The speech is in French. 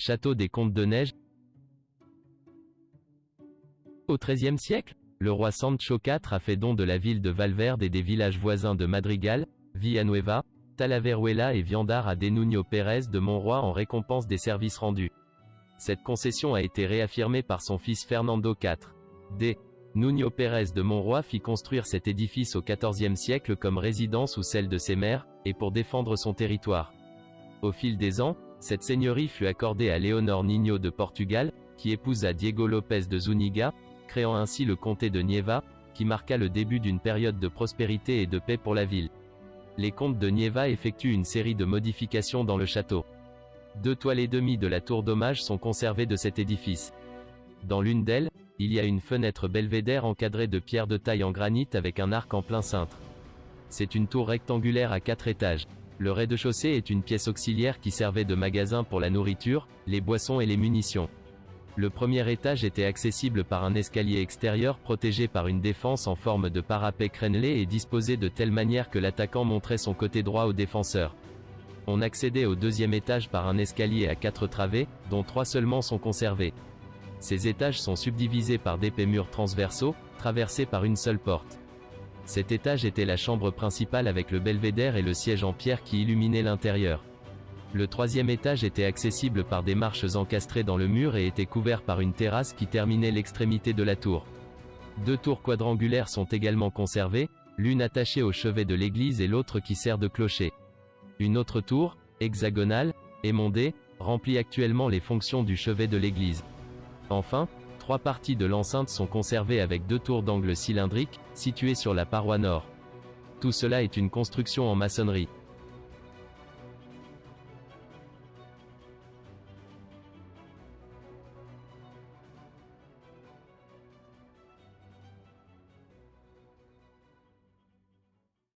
château des Comtes de Neige. Au XIIIe siècle, le roi Sancho IV a fait don de la ville de Valverde et des villages voisins de Madrigal, Villanueva, Talaveruela et Viandar à Nuño Pérez de Monroy en récompense des services rendus. Cette concession a été réaffirmée par son fils Fernando IV. Nuño Pérez de Monroy fit construire cet édifice au XIVe siècle comme résidence ou celle de ses maires, et pour défendre son territoire. Au fil des ans, cette seigneurie fut accordée à Léonor Niño de Portugal, qui épousa Diego Lopez de Zúñiga, créant ainsi le comté de Nieva, qui marqua le début d'une période de prospérité et de paix pour la ville. Les comtes de Nieva effectuent une série de modifications dans le château. 2 toiles et demie de la tour d'hommage sont conservées de cet édifice. Dans l'une d'elles, il y a une fenêtre belvédère encadrée de pierres de taille en granit avec un arc en plein cintre. C'est une tour rectangulaire à 4 étages. Le rez-de-chaussée est une pièce auxiliaire qui servait de magasin pour la nourriture, les boissons et les munitions. Le premier étage était accessible par un escalier extérieur protégé par une défense en forme de parapet crénelé et disposé de telle manière que l'attaquant montrait son côté droit au défenseur. On accédait au deuxième étage par un escalier à 4 travées, dont 3 seulement sont conservés. Ces étages sont subdivisés par d'épais murs transversaux, traversés par une seule porte. Cet étage était la chambre principale avec le belvédère et le siège en pierre qui illuminait l'intérieur. Le troisième étage était accessible par des marches encastrées dans le mur et était couvert par une terrasse qui terminait l'extrémité de la tour. 2 tours quadrangulaires sont également conservées, l'une attachée au chevet de l'église et l'autre qui sert de clocher. Une autre tour, hexagonale, émondée, remplit actuellement les fonctions du chevet de l'église. Enfin, 3 parties de l'enceinte sont conservées avec 2 tours d'angle cylindriques, situées sur la paroi nord. Tout cela est une construction en maçonnerie.